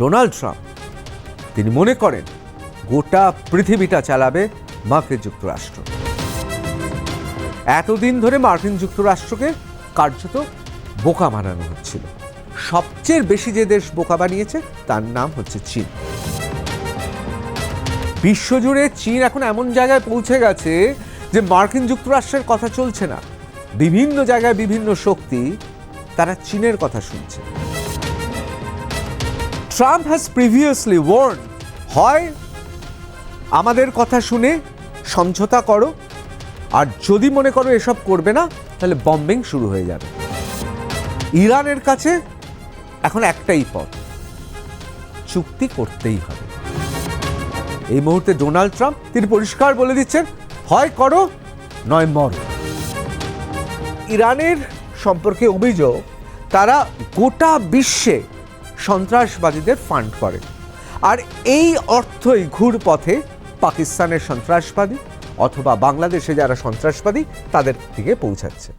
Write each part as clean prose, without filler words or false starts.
Donald Trump তিনি মনে করেন গোটা পৃথিবীটা চালাবে মার্কিন যুক্তরাষ্ট্র। এতদিন ধরে মার্কিন যুক্তরাষ্ট্রকে কার্যত বোকা বানানো হচ্ছিল। সবচেয়ে বেশি যে দেশ বোকা বানিয়েছে তার নাম হচ্ছে চীন। বিশ্বজুড়ে চীন এখন এমন জায়গায় পৌঁছে গেছে যে মার্কিন যুক্তরাষ্ট্রের কথা চলছে না। বিভিন্ন জায়গায় বিভিন্ন শক্তি তারা চীনের কথা শুনছে। ট্রাম্প হ্যাজ প্রিভিয়াসলি ওয়ার্ন, হয় আমাদের কথা শুনে সমঝোতা করো, আর যদি মনে করো এসব করবে না তাহলে বম্বিং শুরু হয়ে যাবে। ইরানের কাছে এখন একটাই পথ, চুক্তি করতেই হবে। এই মুহূর্তে ডোনাল্ড ট্রাম্প তিনি পরিষ্কার বলে দিচ্ছেন, হয় করো নয় মরো। ইরানের সম্পর্কে অভিযোগ তারা গোটা বিশ্বে সন্ত্রাসবাদীদের ফান্ড করে, আর এই অর্থই ঘুরপথে পাকিস্তানের সন্ত্রাসবাদী অথবা বাংলাদেশে যারা সন্ত্রাসবাদী তাদের দিকে পৌঁছাচ্ছে।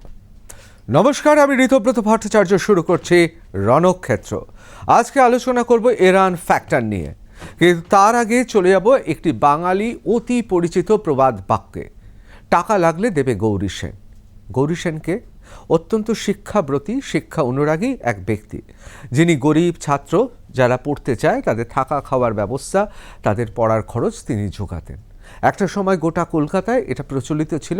নমস্কার, আমি ঋতব্রত ভট্টাচার্য, শুরু করছি রণক্ষেত্র। আজকে আলোচনা করব ইরান ফ্যাক্টর নিয়ে, কিন্তু তার আগে চলে যাব একটি বাঙালি অতি পরিচিত প্রবাদ বাক্যে, টাকা লাগলে দেবে গৌরী সেন। গৌরী সেনকে অত্যন্ত শিক্ষাব্রতী, শিক্ষা অনুরাগী এক ব্যক্তি, যিনি গরিব ছাত্র যারা পড়তে চায় তাদের থাকা খাওয়ার ব্যবস্থা, তাদের পড়ার খরচ তিনি যোগাতেন। একটা সময় গোটা কলকাতায় এটা প্রচলিত ছিল,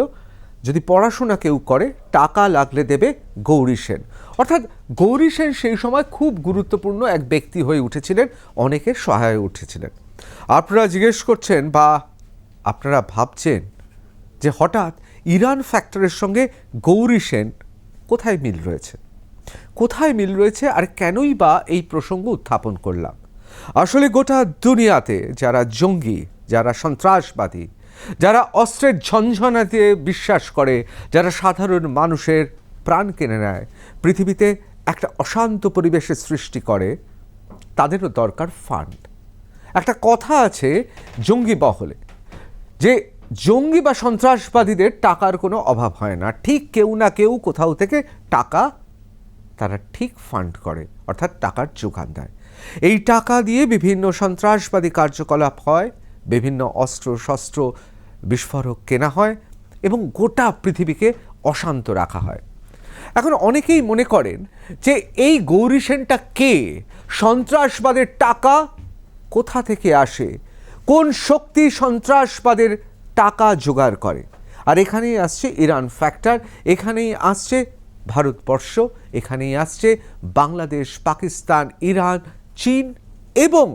যদি পড়াশোনা কেউ করে টাকা লাগলে দেবে গৌরী সেন। অর্থাৎ গৌরী সেন সেই সময় খুব গুরুত্বপূর্ণ এক ব্যক্তি হয়ে উঠেছিলেন, অনেকের সহায় উঠেছিলেন। আপনারা জিজ্ঞেস করছেন বা আপনারা ভাবছেন যে হঠাৎ ইরান ফ্যাক্টরের সঙ্গে গৌরী সেন কোথায় মিল রয়েছে, কোথায় মিল রয়েছে, আর কেনই বা এই প্রসঙ্গ উত্থাপন করলাম। আসলে গোটা দুনিয়াতে যারা জঙ্গি, যারা সন্ত্রাসবাদী, যারা অস্ত্রের ঝনঝনাতে বিশ্বাস করে, যারা সাধারণ মানুষের প্রাণ কেড়ে নেয়, পৃথিবীতে একটা অশান্ত পরিবেশের সৃষ্টি করে, তাদেরও দরকার ফান্ড। একটা কথা আছে জঙ্গি বহলে, যে জঙ্গি বা সন্ত্রাসবাদীদের টাকার কোনো অভাব হয় না, ঠিক কেউ না কেউ কোথাও থেকে টাকা তারা ঠিক ফান্ড করে, অর্থাৎ টাকার যোগান দেয়। এই টাকা দিয়ে বিভিন্ন সন্ত্রাসবাদী কার্যকলাপ হয়, বিভিন্ন অস্ত্র শস্ত্র বিস্ফোরক কেনা হয় এবং গোটা পৃথিবীকে অশান্ত রাখা হয়। এখন অনেকেই মনে করেন যে এই গৌরী সেনটা কে, সন্ত্রাসবাদের টাকা কোথা থেকে আসে, কোন শক্তি সন্ত্রাসবাদের টাকা জোগাড় করে। আর এখানেই আসছে ইরান ফ্যাক্টর, এখানেই আসছে ভারতবর্ষ, এখানেই আসছে বাংলাদেশ, পাকিস্তান, ইরান, চীন এবং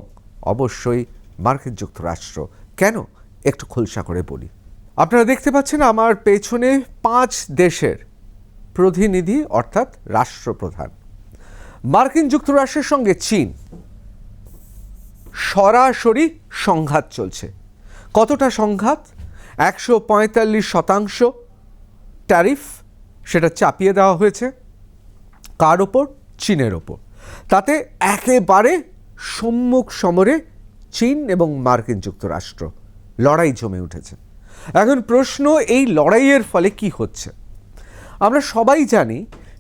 অবশ্যই মার্কিন যুক্তরাষ্ট্র। কেন, একটু খোলসা করে বলি। আপনারা দেখতে পাচ্ছেন আমার পেছনে 5 দেশের প্রতিনিধি, অর্থাৎ রাষ্ট্রপ্রধান। মার্কিন যুক্তরাষ্ট্রের সঙ্গে চীন সরাসরি সংঘাত চলছে। কতটা সংঘাত? 145% ট্যারিফ সেটা চাপিয়ে দেওয়া হয়েছে কার ওপর? চীনের ওপর। তাতে একেবারে সম্মুখ সমরে চীন এবং মার্কিন যুক্তরাষ্ট্র লড়াই জমে উঠেছে। এখন প্রশ্ন, এই লড়াইয়ের ফলে কি হচ্ছে? আমরা সবাই জানি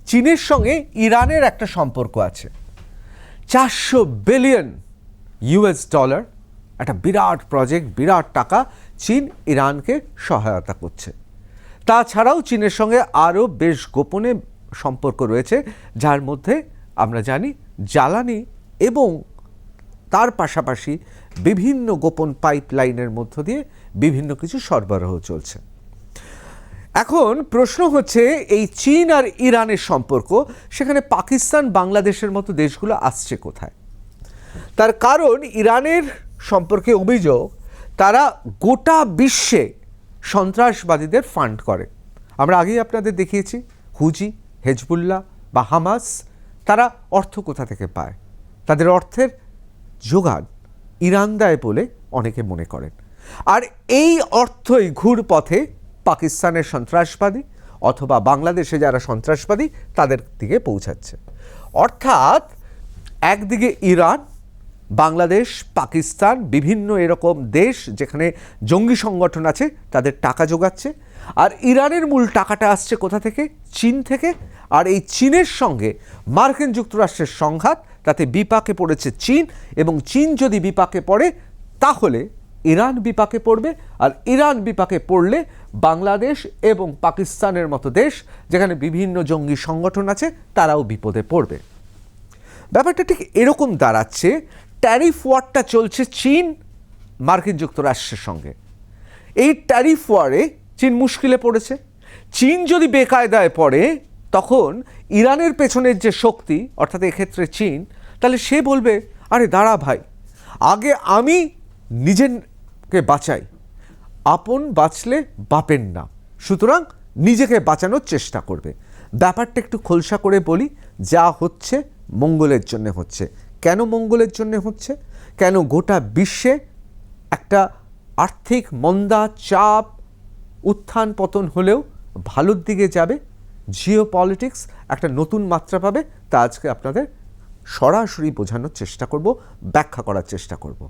চীনের সঙ্গে ইরানের একটা সম্পর্ক আছে। 400 বিলিয়ন US ডলার, একটা বিরাট প্রজেক্ট, বিরাট টাকা চীন ইরানকে সহায়তা করছে। তাছাড়াও চীনের সঙ্গে আরও বেশ গোপনে সম্পর্ক রয়েছে, যার মধ্যে আমরা জানি জ্বালানি এবং তার পাশাপাশি বিভিন্ন গোপন পাইপলাইনের মধ্য দিয়ে বিভিন্ন কিছু সরবরাহ চলছে। এখন প্রশ্ন হচ্ছে, এই চীন আর ইরানের সম্পর্ক, সেখানে পাকিস্তান, বাংলাদেশের মতো দেশগুলো আসছে কোথায়? তার কারণ ইরানের সম্পর্কে অভিযোগ তারা গোটা বিশ্বে সন্ত্রাসবাদীদের ফান্ড করে। আমরা আগেই আপনাদের দেখিয়েছি হুজি, হেজবুল্লাহ বা হামাস, তারা অর্থ কোথা থেকে পায়? তাদের অর্থের যোগান ইরান দেয় বলে অনেকে মনে করেন। আর এই অর্থই ঘুরপথে পাকিস্তানের সন্ত্রাসবাদী অথবা বাংলাদেশে যারা সন্ত্রাসবাদী তাদের দিকে পৌঁছাচ্ছে। অর্থাৎ একদিকে ইরান, বাংলাদেশ, পাকিস্তান, বিভিন্ন এরকম দেশ যেখানে জঙ্গি সংগঠন আছে তাদের টাকা যোগাচ্ছে, আর ইরানের মূল টাকাটা আসছে কোথা থেকে? চীন থেকে। আর এই চীনের সঙ্গে মার্কিন যুক্তরাষ্ট্রের সংঘাত তাতে বিপাকে পড়েছে চীন, এবং চীন যদি বিপাকে পড়ে তাহলে ইরান বিপাকে পড়বে, আর ইরান বিপাকে পড়লে বাংলাদেশ এবং পাকিস্তানের মতো দেশ যেখানে বিভিন্ন জঙ্গি সংগঠন আছে তারাও বিপদে পড়বে। ব্যাপারটা ঠিক এরকম দাঁড়াচ্ছে। ট্যারিফ ওয়ারটা চলছে চীন মার্কিন যুক্তরাষ্ট্রের সঙ্গে। এই ট্যারিফ ওয়ারে চীন মুশকিলে পড়েছে। চীন যদি বেকায়দায় পড়ে তখন ইরানের পেছনের যে শক্তি, অর্থাৎ এক্ষেত্রে চীন, তাহলে সে বলবে আরে দাঁড়া ভাই, আগে আমি নিজেকে বাঁচাই, আপন বাঁচলে বাপের না, সুতরাং নিজেকে বাঁচানোর চেষ্টা করবে। ব্যাপারটা একটু খোলসা করে বলি, যা হচ্ছে মঙ্গলের জন্য হচ্ছে। কেন মঙ্গলের জন্য হচ্ছে? কেন গোটা বিশ্বে একটা আর্থিক মন্দা, চাপ, উত্থান পতন হলেও ভালোর দিকে যাবে, জিও পলিটিক্স একটা নতুন মাত্রা পাবে, তা আজকে আপনাদের সরাসরি বোঝানোর চেষ্টা করব, ব্যাখ্যা করার চেষ্টা করব।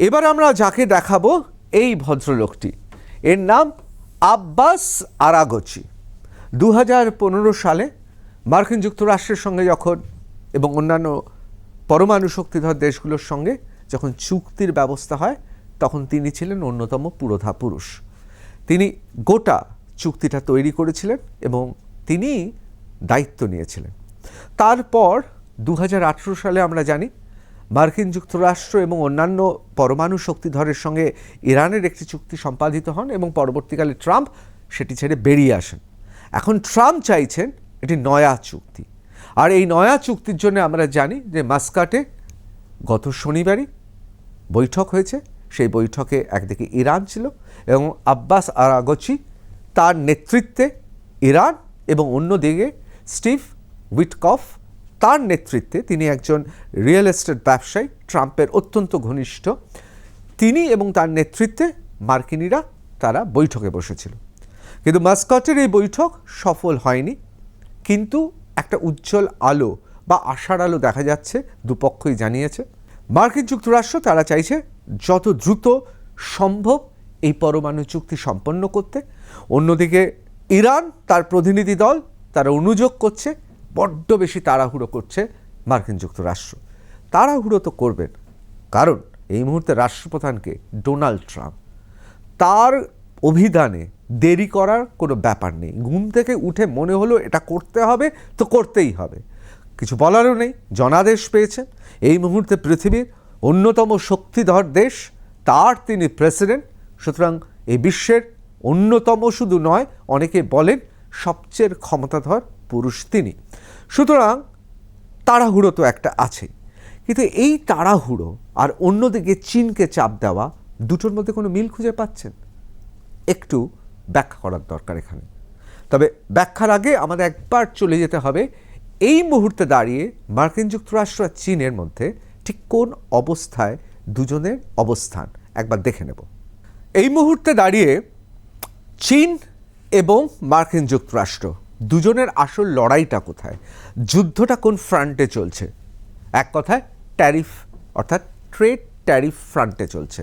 এবার আমরা যাকে দেখাবো এই ভদ্রলোকটি, এর নাম আব্বাস আরাগচি। 2015 সালে মার্কিন যুক্তরাষ্ট্রের সঙ্গে যখন এবং অন্যান্য পরমাণু শক্তিধর দেশগুলোর সঙ্গে যখন চুক্তির ব্যবস্থা হয়, তখন তিনি ছিলেন অন্যতম পুরোধা পুরুষ। তিনি গোটা চুক্তিটা তৈরি করেছিলেন এবং তিনি দায়িত্ব নিয়েছিলেন। তারপর 2018 সালে আমরা জানি মার্কিন যুক্তরাষ্ট্র এবং অন্যান্য পরমাণু শক্তিধরের সঙ্গে ইরানের একটি চুক্তি সম্পাদিত হন এবং পরবর্তীকালে ট্রাম্প সেটি ছেড়ে বেরিয়ে আসেন। এখন ট্রাম্প চাইছেন এটি নয়া চুক্তি, আর এই নয়া চুক্তির জন্য আমরা জানি যে মাস্কাটে গত শনিবারই বৈঠক হয়েছে। সেই বৈঠকে একদিকে ইরান ছিল এবং আব্বাস আরাগচি তার নেতৃত্বে ইরান, এবং অন্যদিকে স্টিভ উইটকফ তার নেতৃত্বে, তিনি একজন রিয়েল এস্টেট ব্যবসায়ী, ট্রাম্পের অত্যন্ত ঘনিষ্ঠ, তিনি এবং তার নেতৃত্বে মার্কিনিরা তারা বৈঠকে বসেছিল। কিন্তু মাস্কাটের এই বৈঠক সফল হয়নি, কিন্তু একটা উজ্জ্বল আলো বা আশার আলো দেখা যাচ্ছে, দুপক্ষই জানিয়েছে। মার্কিন যুক্তরাষ্ট্র তারা চাইছে যত দ্রুত সম্ভব এই পরমাণু চুক্তি সম্পন্ন করতে। অন্যদিকে ইরান তার প্রতিনিধি দল তারা অনুযোগ করছে, বড্ড বেশি তাড়াহুড়ো করছে মার্কিন যুক্তরাষ্ট্র। তাড়াহুড়ো তো করবেন, কারণ এই মুহূর্তে রাষ্ট্রপ্রধানকে ডোনাল্ড ট্রাম্প, তার অভিধানে দেরি করার কোনো ব্যাপার নেই। ঘুম থেকে উঠে মনে হলো এটা করতে হবে তো করতেই হবে, কিছু বলারও নেই। জনাদেশ পেয়েছেন। এই মুহূর্তে পৃথিবীর অন্যতম শক্তিধর দেশ, তার তিনি প্রেসিডেন্ট, সুতরাং এই বিশ্বের অন্যতম শুধু নয়, অনেকে বলেন সবচেয়ে ক্ষমতাধর পুরুষ তিনি। সুতরাং তাড়াহুড়ো তো একটা আছেই, কিন্তু এই তাড়াহুড়ো আর অন্যদিকে চীনকে চাপ দেওয়া, দুটোর মধ্যে কোনো মিল খুঁজে পাচ্ছেন? একটু ব্যাখ্যা করার দরকার এখানে। তবে ব্যাখ্যার আগে আমাদের একবার চলে যেতে হবে এই মুহূর্তে দাঁড়িয়ে মার্কিন যুক্তরাষ্ট্র আর চীনের মধ্যে ঠিক কোন অবস্থায় দুজনের অবস্থান একবার দেখে নেব। এই মুহূর্তে দাঁড়িয়ে চীন এবং মার্কিন যুক্তরাষ্ট্র দুজনের আসল লড়াইটা কোথায়, যুদ্ধটা কোন ফ্রন্টে চলছে? এক কথায় ট্যারিফ, অর্থাৎ ট্রেড ট্যারিফ ফ্রন্টে চলছে।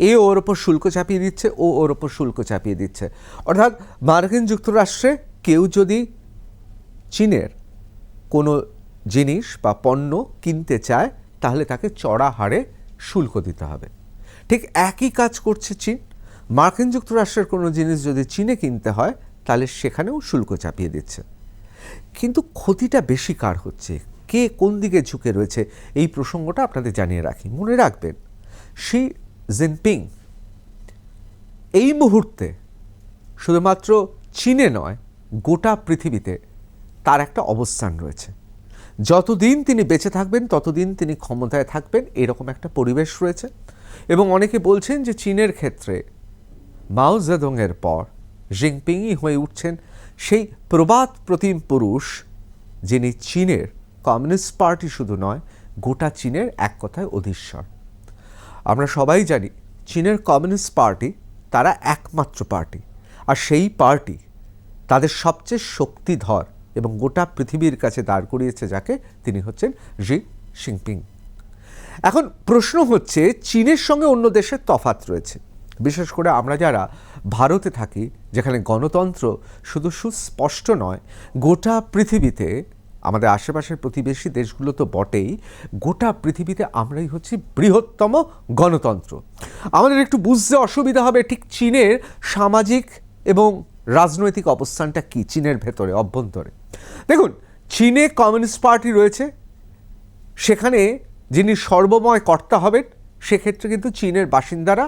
এ ওর ওপর শুল্ক চাপিয়ে দিচ্ছে, ও ওর ওপর শুল্ক চাপিয়ে দিচ্ছে। অর্থাৎ মার্কিন যুক্তরাষ্ট্রে কেউ যদি চীনের কোনো জিনিস বা পণ্য কিনতে চায়, তাহলে তাকে চড়া হারে শুল্ক দিতে হবে। ঠিক একই কাজ করছে চীন। মার্কিন যুক্তরাষ্ট্রের কোনো জিনিস যদি চীনে কিনতে হয়, তাহলে সেখানেও শুল্ক চাপিয়ে দিচ্ছে। কিন্তু ক্ষতিটা বেশি কার হচ্ছে, কে কোন দিকে ঝুঁকে রয়েছে, এই প্রসঙ্গটা আপনাদের জানিয়ে রাখি। মনে রাখবেন, শি জিনপিং এই মুহূর্তে শুধুমাত্র চীনে নয়, গোটা পৃথিবীতে তার একটা অবস্থান রয়েছে। যতদিন তিনি বেঁচে থাকবেন ততদিন তিনি ক্ষমতায় থাকবেন, এরকম একটা পরিবেশ রয়েছে। এবং অনেকে বলছেন যে চীনের ক্ষেত্রে মাও জেদংয়ের পর জিনপিংই হয়ে উঠছেন সেই প্রবাদ প্রতিম পুরুষ, যিনি চীনের কমিউনিস্ট পার্টি শুধু নয়, গোটা চীনের এক কথায় অধীশ্বর। আমরা সবাই জানি চীনের কমিউনিস্ট পার্টি তারা একমাত্র পার্টি, আর সেই পার্টি তাদের সবচেয়ে শক্তিধর এবং গোটা পৃথিবীর কাছে দাঁড় করিয়েছে যাকে, তিনি হচ্ছেন জি জিনপিং। এখন প্রশ্ন হচ্ছে, চীনের সঙ্গে অন্য দেশের তফাৎ রয়েছে। বিশেষ করে আমরা যারা ভারতে থাকি, যেখানে গণতন্ত্র শুধু সুস্পষ্ট নয়, গোটা পৃথিবীতে আমাদের আশেপাশের প্রতিবেশী দেশগুলো তো বটেই, গোটা পৃথিবীতে আমরাই হচ্ছি বৃহত্তম গণতন্ত্র। আমাদের একটু বুঝতে অসুবিধা হবে ঠিক চীনের সামাজিক এবং রাজনৈতিক অবস্থানটা কি চীনের ভেতরে অভ্যন্তরে। দেখুন, চীনে কমিউনিস্ট পার্টি রয়েছে, সেখানে যিনি সর্বময় কর্তা হবেন সেক্ষেত্রে কিন্তু চীনের বাসিন্দারা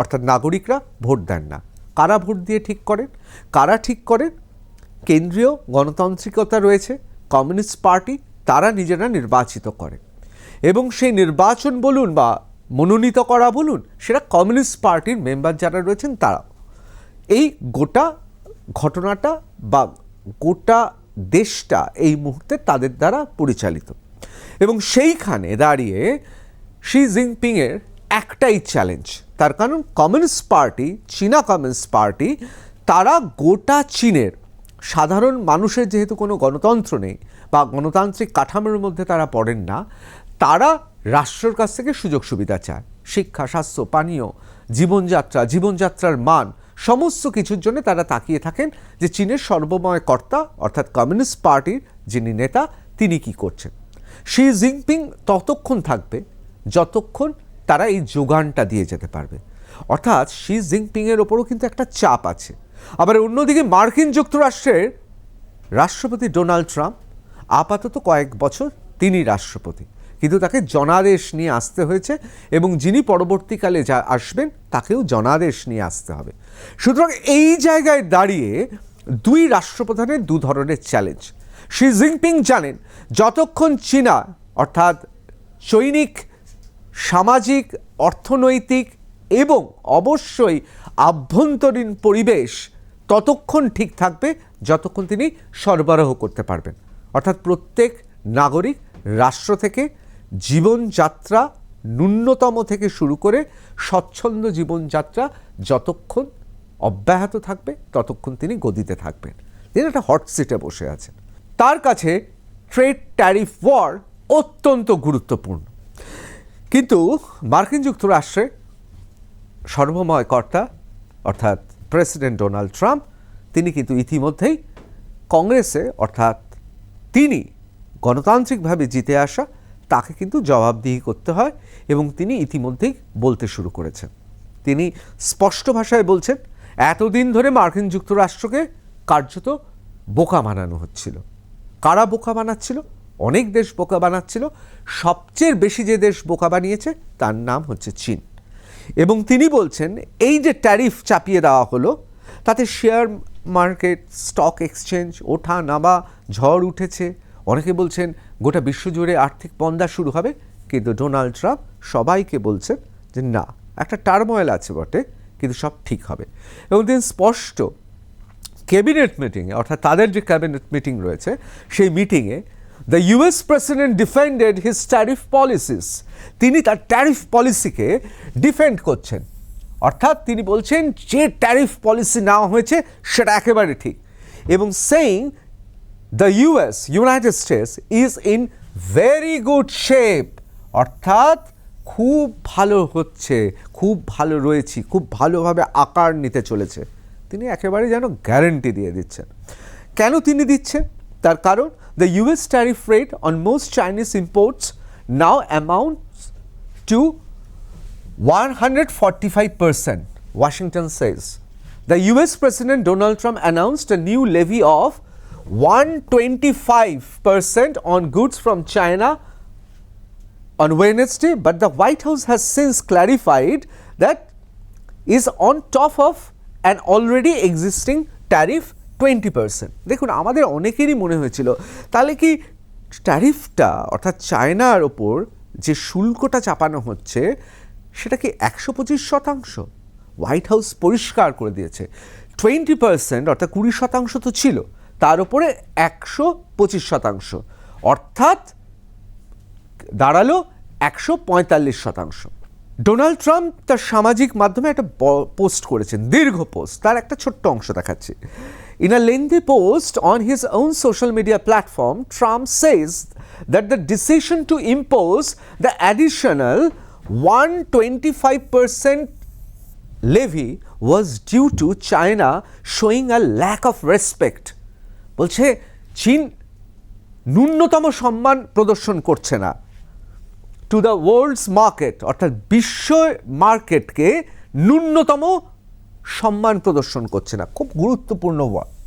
অর্থাৎ নাগরিকরা ভোট দেন না। কারা ভোট দিয়ে ঠিক করেন? কারা ঠিক করেন? কেন্দ্রীয় গণতান্ত্রিকতা রয়েছে, কমিউনিস্ট পার্টি, তারা নিজেরা নির্বাচিত করে এবং সেই নির্বাচন বলুন বা মনোনীত করা বলুন, সেটা কমিউনিস্ট পার্টির মেম্বার যারা রয়েছেন তারা। এই গোটা ঘটনাটা বা গোটা দেশটা এই মুহূর্তে তাদের দ্বারা পরিচালিত এবং সেইখানে দাঁড়িয়ে শি জিনপিংয়ের একটাই চ্যালেঞ্জ। তার কারণ কমিউনিস্ট পার্টি, চীনা কমিউনিস্ট পার্টি, তারা গোটা চীনের সাধারণ মানুষের যেহেতু কোনো গণতন্ত্র নেই বা গণতান্ত্রিক কাঠামোর মধ্যে তারা পড়েন না, তারা রাষ্ট্রের কাছ থেকে সুযোগ সুবিধা চায়। শিক্ষা, স্বাস্থ্য, পানীয়, জীবনযাত্রার মান সমস্ত কিছুর জন্য তারা তাকিয়ে থাকেন যে চীনের সর্বময় কর্তা অর্থাৎ কমিউনিস্ট পার্টির যিনি নেতা তিনি কি করছেন। শি জিনপিং ততক্ষণ থাকবে যতক্ষণ তারা এই যোগানটা দিয়ে যেতে পারবে। অর্থাৎ শি জিনপিংয়ের ওপরও কিন্তু একটা চাপ আছে। আবার অন্যদিকে মার্কিন যুক্তরাষ্ট্রের রাষ্ট্রপতি ডোনাল্ড ট্রাম্প আপাতত কয়েক বছর তিনি রাষ্ট্রপতি, কিন্তু তাকে জনাদেশ নিয়ে আসতে হয়েছে এবং যিনি পরবর্তীকালে যা আসবেন তাকেও জনাদেশ নিয়ে আসতে হবে। সুতরাং এই জায়গায় দাঁড়িয়ে দুই রাষ্ট্রপ্রধানের দু ধরনের চ্যালেঞ্জ। শি জিনপিং জানেন যতক্ষণ চীনা অর্থাৎ চৈনিক সামাজিক, অর্থনৈতিক এবং অবশ্যই আভ্যন্তরীণ পরিবেশ ততক্ষণ ঠিক থাকবে যতক্ষণ তিনি সরবরাহ করতে পারবেন। অর্থাৎ প্রত্যেক নাগরিক রাষ্ট্র থেকে জীবনযাত্রা ন্যূনতম থেকে শুরু করে স্বচ্ছন্দ জীবনযাত্রা যতক্ষণ অব্যাহত থাকবে ততক্ষণ তিনি গদিতে থাকবেন। তিনি একটা হট সিটে বসে আছেন। তার কাছে ট্রেড ট্যারিফ ওয়ার অত্যন্ত গুরুত্বপূর্ণ। কিন্তু মার্কিন যুক্তরাষ্ট্রে সর্বময় কর্তা অর্থাৎ প্রেসিডেন্ট ডোনাল্ড ট্রাম্প তিনি কিন্তু ইতিমধ্যেই কংগ্রেসে অর্থাৎ তিনি গণতান্ত্রিকভাবে জিতে আসা তাকে কিন্তু জবাবদিহি করতে হয় এবং তিনি ইতিমধ্যেই বলতে শুরু করেছেন। তিনি স্পষ্ট ভাষায় বলছেন এতদিন ধরে মার্কিন যুক্তরাষ্ট্রকে কার্যত বোকা বানানো হচ্ছিল। কারা বোকা বানাচ্ছিল? অনেক দেশ বোকা বানাচ্ছিল। সবচেয়ে বেশি যে দেশ বোকা বানিয়েছে তার নাম হচ্ছে চীন। এবং তিনি বলছেন এই যে ট্যারিফ চাপিয়ে দেওয়া হলো তাতে শেয়ার মার্কেট, স্টক এক্সচেঞ্জ ওঠা নামা, ঝড় উঠেছে। অনেকে বলছেন গোটা বিশ্বজুড়ে আর্থিক মন্দা শুরু হবে, কিন্তু ডোনাল্ড ট্রাম্প সবাইকে বলছেন যে না, একটা টার্ময়েল আছে বটে, কিন্তু সব ঠিক হবে। এবং তিনি স্পষ্ট ক্যাবিনেট মিটিংয়ে অর্থাৎ তাদের যে ক্যাবিনেট মিটিং রয়েছে সেই মিটিংয়ে the US president defended his tariff policies. তিনি তার ট্যারিফ পলিসিকে ডিফেন্ড করছেন। অর্থাৎ তিনি বলছেন যে ট্যারিফ পলিসি নেওয়া হয়েছে সেটা একেবারে ঠিক এবং saying the United states is in very good shape. অর্থাৎ খুব ভালো হচ্ছে, খুব ভালো রয়েছি, খুব ভালোভাবে আকার নিতে চলেছে। তিনি একেবারে যেন গ্যারান্টি দিয়ে দিচ্ছেন। কেন তিনি দিচ্ছেন? তার কারণ the US tariff rate on most Chinese imports now amounts to 145%, Washington says. The US President Donald Trump announced a new levy of 125% on goods from China on Wednesday, but the White House has since clarified that is on top of an already existing tariff 20%. দেখুন, আমাদের অনেকেরই মনে হয়েছিল তাহলে কি ট্যারিফটা অর্থাৎ চায়নার ওপর যে শুল্কটা চাপানো হচ্ছে সেটা কি 125%? হোয়াইট হাউস পরিষ্কার করে দিয়েছে 20% অর্থাৎ 20% তো ছিল, তার উপরে 125%, অর্থাৎ দাঁড়ালো 145%। ডোনাল্ড ট্রাম্প তার সামাজিক মাধ্যমে একটা পোস্ট করেছেন, দীর্ঘ পোস্ট, তার একটা ছোট্ট অংশ দেখাচ্ছি। In a lengthy post on his own social media platform, Trump says that the decision to impose the additional 125% levy was due to China showing a lack of respect. বলছে চীন ন্যূনতম সম্মান প্রদর্শন করছে না টু দ্য ওয়ার্ল্ডস মার্কেট, অর্থাৎ বিশ্ব মার্কেটকে ন্যূনতম সম্মান প্রদর্শন করছে না। খুব গুরুত্বপূর্ণ ওয়ার্ড,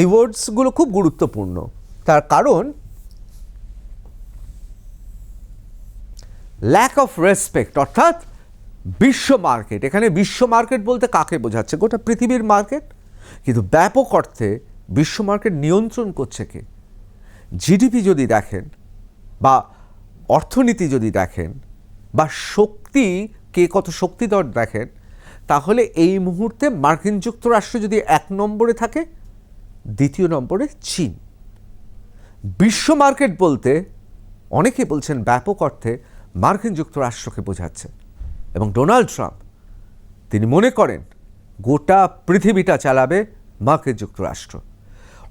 এই ওয়ার্ডসগুলো খুব গুরুত্বপূর্ণ। তার কারণ ল্যাক অফ রেসপেক্ট, অর্থাৎ বিশ্ব মার্কেট। এখানে বিশ্ব মার্কেট বলতে কাকে বোঝাচ্ছে? গোটা পৃথিবীর মার্কেট, কিন্তু ব্যাপক অর্থে বিশ্ব মার্কেট নিয়ন্ত্রণ করছে কে? জিডিপি যদি দেখেন, বা অর্থনীতি যদি দেখেন, বা শক্তি, কে কত শক্তিধর দেখেন, তাহলে এই মুহূর্তে মার্কিন যুক্তরাষ্ট্র যদি 1 নম্বরে থাকে, 2 নম্বরে চীন। বিশ্ব মার্কেট বলতে অনেকে বলছেন ব্যাপক অর্থে মার্কিন যুক্তরাষ্ট্রকে বোঝাচ্ছে, এবং ডোনাল্ড ট্রাম্প তিনি মনে করেন গোটা পৃথিবীটা চালাবে মার্কিন যুক্তরাষ্ট্র।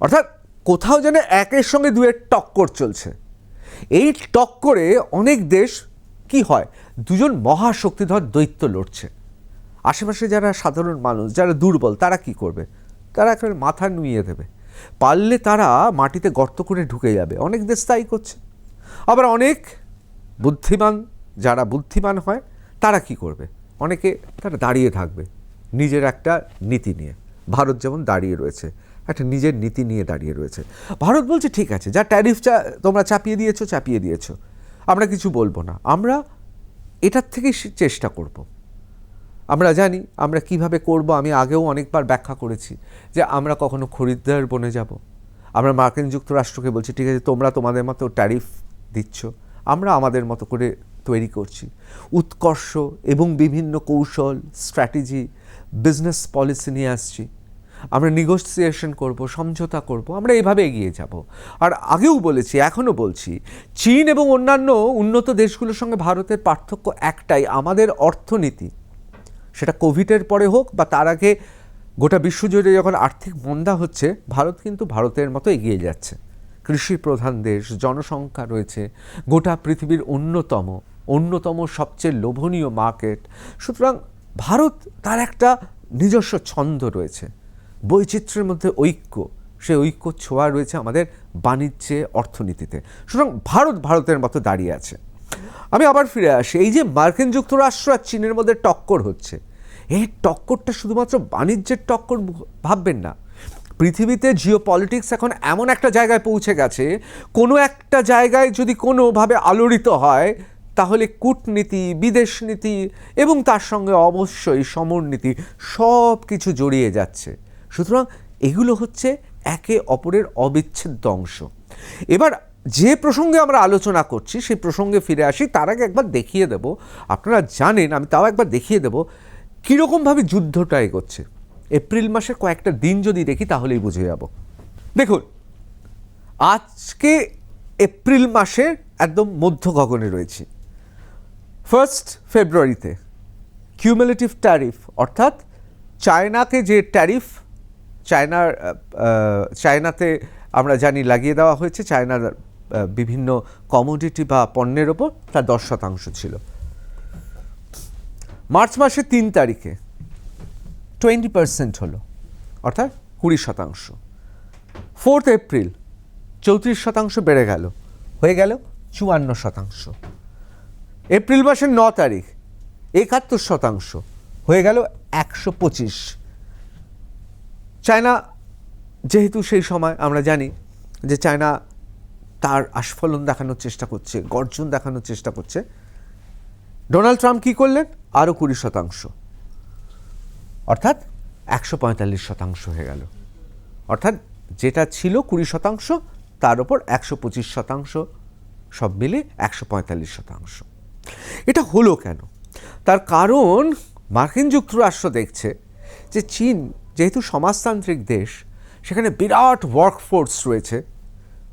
অর্থাৎ কোথাও যেন একের সঙ্গে দুয়ের টক্কর চলছে। এই টক্করে অনেক দেশ কি হয়, দুজন মহাশক্তিধর দৈত্য লড়ছে। আশেপাশে যারা সাধারণ মানুষ, যারা দুর্বল, তারা কি করবে? তারা একেবারে মাথা নুইয়ে দেবে, পারলে তারা মাটিতে গর্ত করে ঢুকে যাবে। অনেক দেশ তাই করছে। আবার অনেক বুদ্ধিমান, যারা বুদ্ধিমান হয়, তারা কি করবে? অনেকে তারা দাঁড়িয়ে থাকবে নিজের একটা নীতি নিয়ে। ভারত যেমন দাঁড়িয়ে রয়েছে, একটা নিজের নীতি নিয়ে দাঁড়িয়ে রয়েছে। ভারত বলছে ঠিক আছে, যা ট্যারিফ তোমরা চাপিয়ে দিয়েছো, আমরা কিছু বলবো না, আমরা এটার থেকেই চেষ্টা করব। আমরা জানি আমরা কিভাবে করব। আমি আগেও অনেকবার ব্যাখ্যা করেছি যে আমরা কখনো খরিদ্দার বনে যাব। আমরা মার্কিন যুক্তরাষ্ট্রকে বলছি ঠিক আছে, তোমরা তোমাদের মতো ট্যারিফ দিচ্ছ, আমরা আমাদের মতো করে তৈরি করছি। উৎকর্ষ এবং বিভিন্ন কৌশল, স্ট্র্যাটেজি, বিজনেস পলিসি নিয়ে আসছি। আমরা নেগোসিয়েশন করব, সমঝোতা করব, আমরা এইভাবে এগিয়ে যাব। আর আগেও বলেছি, এখনও বলছি, চীন এবং অন্যান্য উন্নত দেশগুলোর সঙ্গে ভারতের পার্থক্য একটাই, আমাদের অর্থনীতি, সেটা কোভিডের পরে হোক বা তার আগে গোটা বিশ্বজুড়ে যখন আর্থিক মন্দা হচ্ছে, ভারত কিন্তু ভারতের মতো এগিয়ে যাচ্ছে। কৃষি প্রধান দেশ, জনসংখ্যা রয়েছে, গোটা পৃথিবীর অন্যতম সবচেয়ে লোভনীয় মার্কেট। সুতরাং ভারত তার একটা নিজস্ব ছন্দ রয়েছে, বৈচিত্র্যের মধ্যে ঐক্য, সেই ঐক্য ছোঁয়া রয়েছে আমাদের বাণিজ্যে, অর্থনীতিতে। সুতরাং ভারতের মতো দাঁড়িয়ে আছে। আমি আবার ফিরে আসি, এই যে মার্কিন যুক্তরাষ্ট্র আর চীনের মধ্যে টক্কর হচ্ছে, এই টক্করটা শুধুমাত্র বাণিজ্যের টক্কর ভাববেন না। পৃথিবীতে জিওপলিটিক্স এখন এমন একটা জায়গায় পৌঁছে গেছে, কোনো একটা জায়গায় যদি কোনোভাবে আলোড়িত হয়, তাহলে কূটনীতি, বিদেশ নীতি এবং তার সঙ্গে অবশ্যই সমরনীতি সব কিছু জড়িয়ে যাচ্ছে। সুতরাং এগুলো হচ্ছে একে অপরের অবিচ্ছেদ্য অংশ। এবার যে প্রসঙ্গে আমরা আলোচনা করছি, সেই প্রসঙ্গে ফিরে আসি। তার আগে একবার দেখিয়ে দেব, আপনারা জানেন, আমি তাও একবার দেখিয়ে দেব কীরকমভাবে যুদ্ধটা এগোচ্ছে। এপ্রিল মাসের কয়েকটা দিন যদি দেখি তাহলেই বুঝে যাব। দেখুন, আজকে এপ্রিল মাসের একদম মধ্য গগনে রয়েছি। 1 ফেব্রুয়ারিতে কিউমুলেটিভ ট্যারিফ, অর্থাৎ চায়নাকে যে ট্যারিফ চায়নাতে আমরা জানি লাগিয়ে দেওয়া হয়েছে, চায়নার বিভিন্ন কমোডিটি বা পণ্যের ওপর, তার 10% ছিল। মার্চ মাসের 3 তারিখে 20% হলো, অর্থাৎ 20%। 4 এপ্রিল 34% বেড়ে গেল, হয়ে গেল 54%। এপ্রিল মাসের 9 তারিখ 71%, হয়ে গেল 125। চায়না, যেহেতু সেই সময় আমরা জানি যে চায়না তার আস্ফলন দেখানোর চেষ্টা করছে, গর্জন দেখানোর চেষ্টা করছে, ডোনাল্ড ট্রাম্প কী করলেন? আরও 20%, অর্থাৎ 145% হয়ে গেল। অর্থাৎ যেটা ছিল 20%, তার ওপর 125%, সব মিলে 145%। এটা হলো কেন? তার কারণ মার্কিন যুক্তরাষ্ট্র দেখছে যে চীন যেহেতু সমাজতান্ত্রিক দেশ, সেখানে বিরাট ওয়ার্কফোর্স রয়েছে,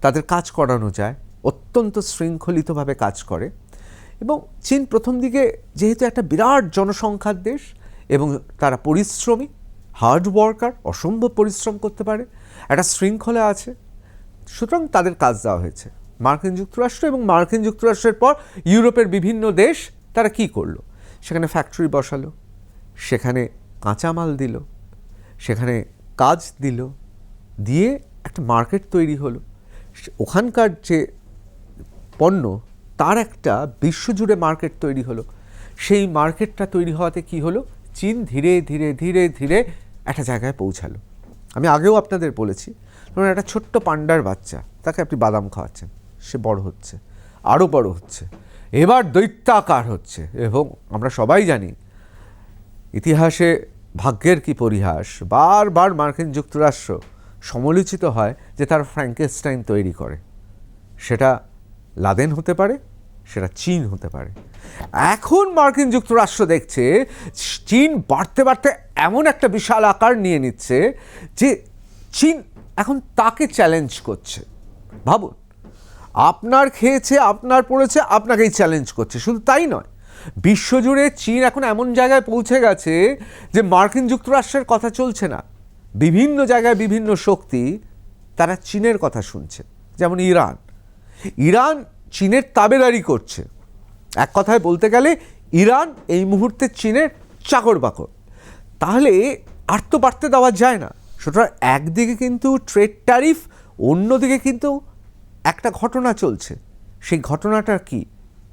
তাদের কাজ করানো যায়, অত্যন্ত শৃঙ্খলিতভাবে কাজ করে। এবং চীন প্রথম দিকে যেহেতু একটা বিরাট জনসংখ্যার দেশ এবং তারা পরিশ্রমী, হার্ড ওয়ার্কার, অসম্ভব পরিশ্রম করতে পারে, একটা শৃঙ্খলা আছে, সুতরাং তাদের কাজ দেওয়া হয়েছে। মার্কিন যুক্তরাষ্ট্র এবং মার্কিন যুক্তরাষ্ট্রের পর ইউরোপের বিভিন্ন দেশ তারা কি করলো? সেখানে ফ্যাক্টরি বসালো, সেখানে কাঁচামাল দিল, সেখানে কাজ দিল, দিয়ে একটা মার্কেট তৈরি হলো। ওখানকার যে পণ্য তার একটা বিশ্বজুড়ে মার্কেট তৈরি হলো। সেই মার্কেটটা তৈরি হওয়াতে কি হলো, চীন ধীরে ধীরে ধীরে ধীরে একটা জায়গায় পৌঁছালো। আমি আগেও আপনাদের বলেছি, ধরুন একটা ছোট্ট পান্ডার বাচ্চা, তাকে আপনি বাদাম খাওয়াচ্ছেন, সে বড় হচ্ছে, আরও বড় হচ্ছে, এবার দৈত্যাকার হচ্ছে। এবং আমরা সবাই জানি ইতিহাসে ভাগ্যের কি পরিহাস, বারবার মার্কিন যুক্তরাষ্ট্র সমালোচিত হয় যে তার ফ্র্যাঙ্কেনস্টাইন তৈরি করে। সেটা লাদেন হতে পারে, সেটা চীন হতে পারে। এখন মার্কিন যুক্তরাষ্ট্র দেখছে চীন বাড়তে বাড়তে এমন একটা বিশাল আকার নিয়ে নিচ্ছে যে চীন এখন তাকে চ্যালেঞ্জ করছে। ভাবুন, আপনার খেয়েছে, আপনার পড়েছে, আপনাকেই চ্যালেঞ্জ করছে। শুধু তাই নয়, বিশ্বজুড়ে চীন এখন এমন জায়গায় পৌঁছে গেছে যে মার্কিন যুক্তরাষ্ট্রের কথা চলছে না। বিভিন্ন জায়গায় বিভিন্ন শক্তি তারা চীনের কথা শুনছে। যেমন ইরান চীনের তাবেদারি করছে। এক কথায় বলতে গেলে ইরান এই মুহূর্তে চীনের চাকর বাকর। তাহলে আর তো বাড়তে দেওয়া যায় না। সুতরাং একদিকে কিন্তু ট্রেড ট্যারিফ, অন্যদিকে কিন্তু একটা ঘটনা চলছে। সেই ঘটনাটা কি?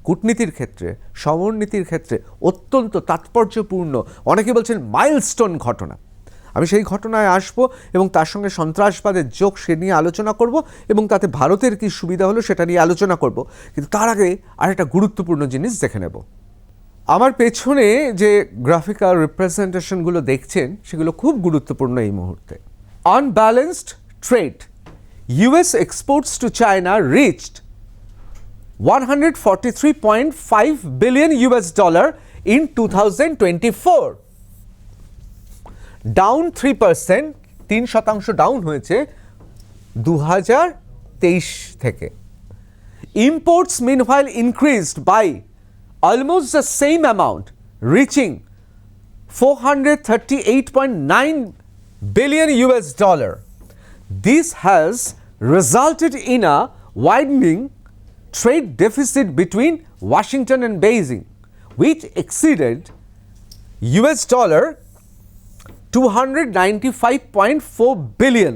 কূটনীতির ক্ষেত্রে, সমরনীতির ক্ষেত্রে অত্যন্ত তাৎপর্যপূর্ণ, অনেকে বলছেন মাইলস্টোন ঘটনা। আমি সেই ঘটনায় আসবো এবং তার সঙ্গে সন্ত্রাসবাদের যোগ সে নিয়ে আলোচনা করব এবং তাতে ভারতের কী সুবিধা হলো সেটা নিয়ে আলোচনা করব। কিন্তু তার আগে আরেকটা গুরুত্বপূর্ণ জিনিস দেখে নেব। আমার পেছনে যে গ্রাফিক্যাল রিপ্রেজেন্টেশনগুলো দেখছেন সেগুলো খুব গুরুত্বপূর্ণ এই মুহূর্তে। Unbalanced trade, US exports to China reached $143.5 billion in 2024. Down 3%, 3% down হয়েছে 2023 থেকে। Imports meanwhile increased by almost the same amount, reaching $438.9 billion. This has resulted in a widening trade deficit between Washington and Beijing, which exceeded $295.4 billion,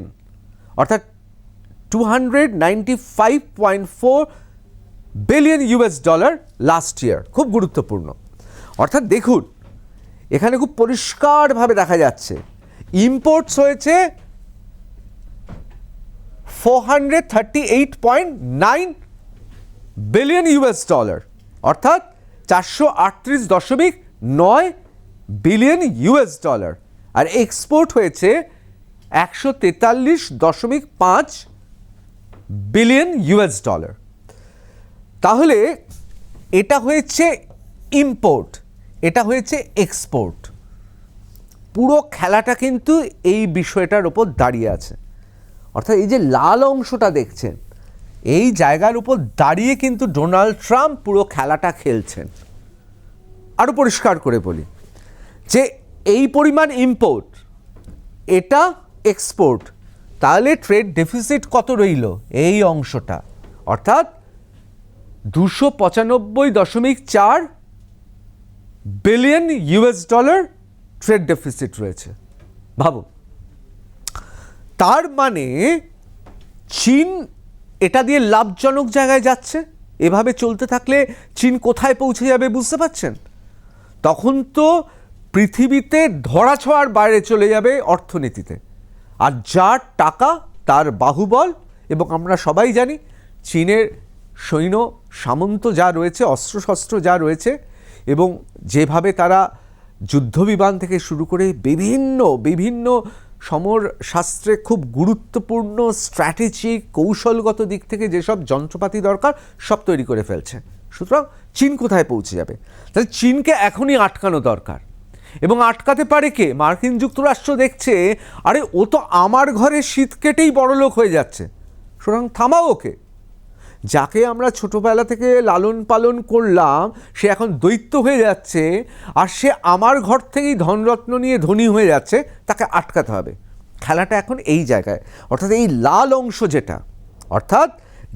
অর্থাৎ $295.4 billion last year. খুব গুরুত্বপূর্ণ। অর্থাৎ দেখুন, এখানে খুব পরিষ্কারভাবে দেখা যাচ্ছে ইম্পোর্টস হয়েছে $438.9 billion, অর্থাৎ $438.9 বিলিয়ন, আর এক্সপোর্ট হয়েছে $143.5 বিলিয়ন। তাহলে এটা হয়েছে ইম্পোর্ট, এটা হয়েছে এক্সপোর্ট। পুরো খেলাটা কিন্তু এই বিষয়টার উপর দাঁড়িয়ে আছে। অর্থাৎ এই যে লাল অংশটা দেখছেন, এই জায়গার উপর দাঁড়িয়ে কিন্তু ডোনাল্ড ট্রাম্প পুরো খেলাটা খেলছেন। আরও পরিষ্কার করে বলি যে এই পরিমাণ ইম্পোর্ট, এটা এক্সপোর্ট, তাহলে ট্রেড ডেফিসিট কত রইল? এই অংশটা, অর্থাৎ $295.4 বিলিয়ন ট্রেড ডেফিসিট রয়েছে। ভাবুন, তার মানে চীন এটা দিয়ে লাভজনক জায়গায় যাচ্ছে। এভাবে চলতে থাকলে চীন কোথায় পৌঁছে যাবে বুঝতে পারছেন? তখন তো পৃথিবীতে ধরাছোঁয়ার বাইরে চলে যাবে অর্থনীতিতে। আর যার টাকা তার বাহুবল, এবং আমরা সবাই জানি চীনের সৈন্য সামন্ত যা রয়েছে, অস্ত্রশস্ত্র যা রয়েছে, এবং যেভাবে তারা যুদ্ধবিমান থেকে শুরু করে বিভিন্ন সমর শাস্ত্রে খুব গুরুত্বপূর্ণ স্ট্র্যাটেজিক কৌশলগত দিক থেকে যেসব যন্ত্রপাতি দরকার সব তৈরি করে ফেলছে। সুতরাং চীন কোথায় পৌঁছে যাবে? তাহলে চীনকে এখনই আটকানো দরকার। এবং আটকাতে পারে কে? মার্কিন যুক্তরাষ্ট্র দেখছে, আরে ও তো আমার ঘরে শীত কেটেই বড়লোক হয়ে যাচ্ছে, সুতরাং থামাও ওকে। যাকে আমরা ছোটোবেলা থেকে লালন পালন করলাম সে এখন দৈত্য হয়ে যাচ্ছে, আর সে আমার ঘর থেকেই ধনরত্ন নিয়ে ধনী হয়ে যাচ্ছে, তাকে আটকাতে হবে। খেলাটা এখন এই জায়গায়। অর্থাৎ এই লাল অংশ যেটা, অর্থাৎ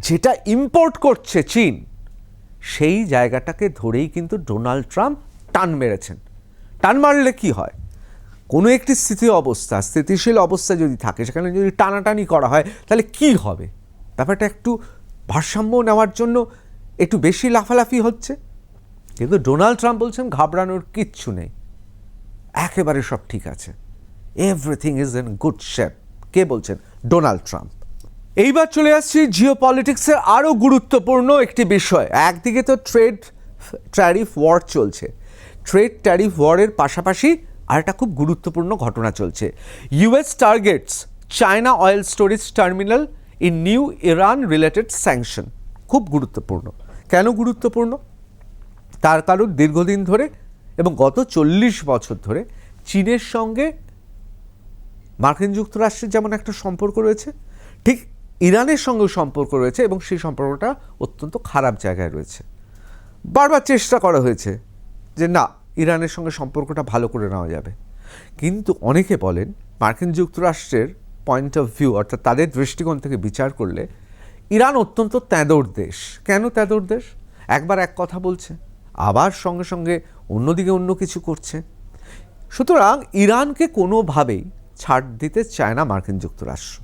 যেটা ইম্পোর্ট করছে চীন, সেই জায়গাটাকে ধরেই কিন্তু ডোনাল্ড ট্রাম্প টান মেরেছেন। টান মারলে কি হয়? কোনো একটি স্থিতিশীল অবস্থা যদি থাকে, সেখানে যদি টানাটানি করা হয় তাহলে কি হবে? ব্যাপারটা একটু ভারসাম্য নেওয়ার জন্য একটু বেশি লাফালাফি হচ্ছে। কিন্তু ডোনাল্ড ট্রাম্প বলছেন ঘাবড়ানোর কিচ্ছু নেই, একেবারে সব ঠিক আছে, everything is in good shape. কে বলছেন? Donald Trump. এইবার চলে আসছি জিওপলিটিক্সের আরও গুরুত্বপূর্ণ একটি বিষয়। একদিকে তো ট্রেড ট্যারিফ ওয়ার চলছে, ট্রেড ট্যারিফ ওয়ারের পাশাপাশি আর একটা খুব গুরুত্বপূর্ণ ঘটনা চলছে। US targets China oil storage terminal in new Iran related sanction. খুব গুরুত্বপূর্ণ। কেন গুরুত্বপূর্ণ? তার কারণ দীর্ঘদিন ধরে এবং গত 40 বছর ধরে চীনের সঙ্গে মার্কিন যুক্তরাষ্ট্রের যেমন একটা সম্পর্ক রয়েছে, ঠিক ইরানের সঙ্গেও সম্পর্ক রয়েছে, এবং সেই সম্পর্কটা অত্যন্ত খারাপ জায়গায় রয়েছে। বারবার চেষ্টা করা হয়েছে যে না, ইরানের সঙ্গে সম্পর্কটা ভালো করে নেওয়া যাবে, কিন্তু অনেকে বলেন মার্কিন যুক্তরাষ্ট্রের পয়েন্ট অফ ভিউ, অর্থাৎ তাদের দৃষ্টিকোণ থেকে বিচার করলে ইরান অত্যন্ত তেঁদোর দেশ। কেন তেঁদোর দেশ? একবার এক কথা বলছে, আবার সঙ্গে সঙ্গে অন্যদিকে অন্য কিছু করছে। সুতরাং ইরানকে কোনোভাবেই ছাড় দিতে চায় না মার্কিন যুক্তরাষ্ট্র,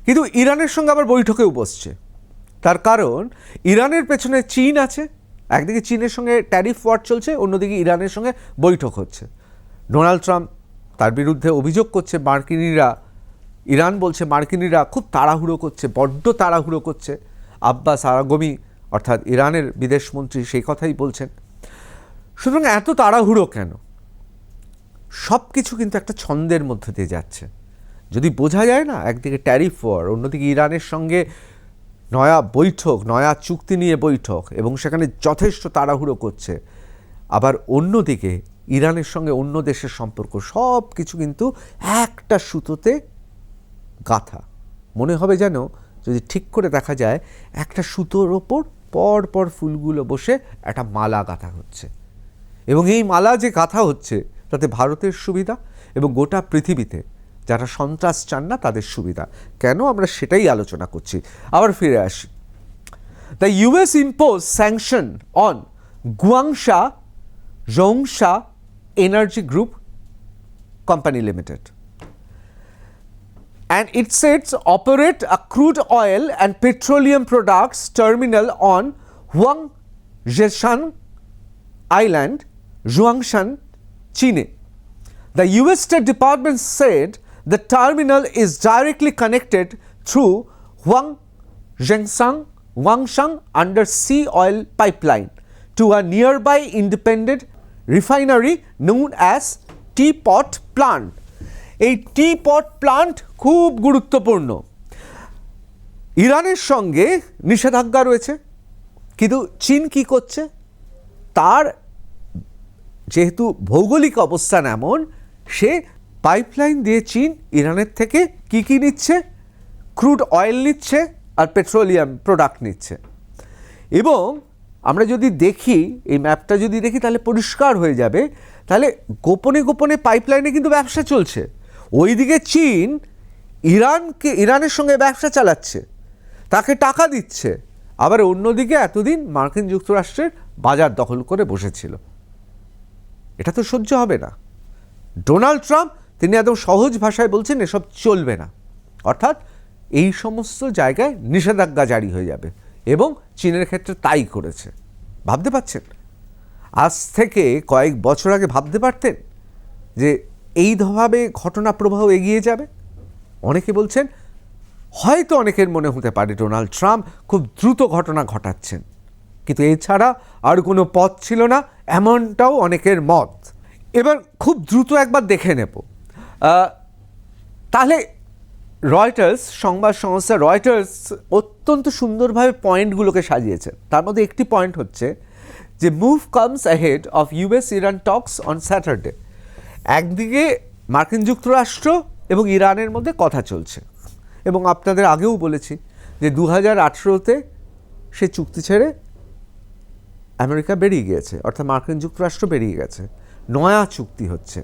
কিন্তু ইরানের সঙ্গে আবার বৈঠকেও বসছে। তার কারণ ইরানের পেছনে চীন আছে, একদিকে চীনের সঙ্গে ট্যারিফ ওয়ার চলছে, অন্যদিকে ইরানের সঙ্গে বৈঠক হচ্ছে। ডোনাল্ড ট্রাম্প তার বিরুদ্ধে অভিযোগ করছে মার্কিনিরা, ইরান বলছে মার্কিনিরা খুব তাড়াহুড়ো করছে, বড্ড তাড়াহুড়ো করছে। আব্বাস আরাগমি অর্থাৎ ইরানের বিদেশমন্ত্রী সেই কথাই বলছেন। সুতরাং এত তাড়াহুড়ো কেন? সব কিছু কিন্তু একটা ছন্দের মধ্যে দিয়ে যাচ্ছে। যদি বোঝা যায় না, একদিকে ট্যারিফ ওয়ার, অন্যদিকে ইরানের সঙ্গে নয়া বৈঠক, নয়া চুক্তি নিয়ে বৈঠক, এবং সেখানে যথেষ্ট তাড়াহুড়ো করছে, আবার অন্যদিকে ইরানের সঙ্গে অন্য দেশের সম্পর্ক, সব কিছু কিন্তু একটা সুতোতে গাঁথা। মনে হবে যেন যদি ঠিক করে দেখা যায় একটা সুতোর ওপর পর পর ফুলগুলো বসে একটা মালা গাঁথা হচ্ছে, এবং এই মালা যে গাঁথা হচ্ছে তাতে ভারতের সুবিধা এবং গোটা পৃথিবীতে যারা সন্ত্রাস চান না তাদের সুবিধা। কেন? আমরা সেটাই আলোচনা করছি। আবার ফিরে আসি। The US impose sanction on Guangsha Zhongsha energy group company limited, and it sets operate a crude oil and petroleum products terminal on Huangshan Island, Zhuangshan, China. The US State Department said the terminal is directly connected through Huangshan undersea oil pipeline to a nearby independent refinery known as Teapot Plant. এই teapot plant খুব গুরুত্বপূর্ণ। ইরানের সঙ্গে নিষেধাজ্ঞা রয়েছে, কিন্তু চীন কি করছে? তার যেহেতু ভৌগোলিক অবস্থান এমন, সে পাইপলাইন দিয়ে চীন ইরানের থেকে কি নিচ্ছে? ক্রুড অয়েল নিচ্ছে আর পেট্রোলিয়াম প্রোডাক্ট নিচ্ছে। এবং আমরা যদি দেখি, এই ম্যাপটা যদি দেখি, তাহলে পরিষ্কার হয়ে যাবে, তাহলে গোপনে গোপনে পাইপলাইনে কিন্তু ব্যবসা চলছে। ওইদিকে চীন ইরানের সঙ্গে ব্যবসা চালাচ্ছে, তাকে টাকা দিচ্ছে, আবার অন্যদিকে এতদিন মার্কিন যুক্তরাষ্ট্রের বাজার দখল করে বসেছিল। এটা তো সহ্য হবে না। ডোনাল্ড ট্রাম্প তিনি একদম সহজ ভাষায় বলছেন এসব চলবে না, অর্থাৎ এই সমস্ত জায়গায় নিষেধাজ্ঞা জারি হয়ে যাবে, এবং চীনের ক্ষেত্রে তাই করেছে। ভাবতে পারছেন? আজ থেকে কয়েক বছর আগে ভাবতে পারতেন যে এইভাবে ঘটনা প্রবাহ এগিয়ে যাবে? অনেকে বলছেন, হয়তো অনেকের মনে হতে পারে ডোনাল্ড ট্রাম্প খুব দ্রুত ঘটনা ঘটাচ্ছেন, কিন্তু এছাড়া আর কোনো পথ ছিল না, এমনটাও অনেকের মত। এবার খুব দ্রুত একবার দেখে নেব। তাহলে রয়টার্স, সংবাদ সংস্থা রয়টার্স অত্যন্ত সুন্দরভাবে পয়েন্টগুলোকে সাজিয়েছে। তার মধ্যে একটি পয়েন্ট হচ্ছে যে move comes ahead of US Iran talks on Saturday. একদিকে মার্কিন যুক্তরাষ্ট্র এবং ইরানের মধ্যে কথা চলছে, এবং আপনাদের আগেও বলেছি যে 2018-তে সে চুক্তি ছেড়ে আমেরিকা বেরিয়ে গিয়েছে, অর্থাৎ মার্কিন যুক্তরাষ্ট্র বেরিয়ে গেছে। নয়া চুক্তি হচ্ছে।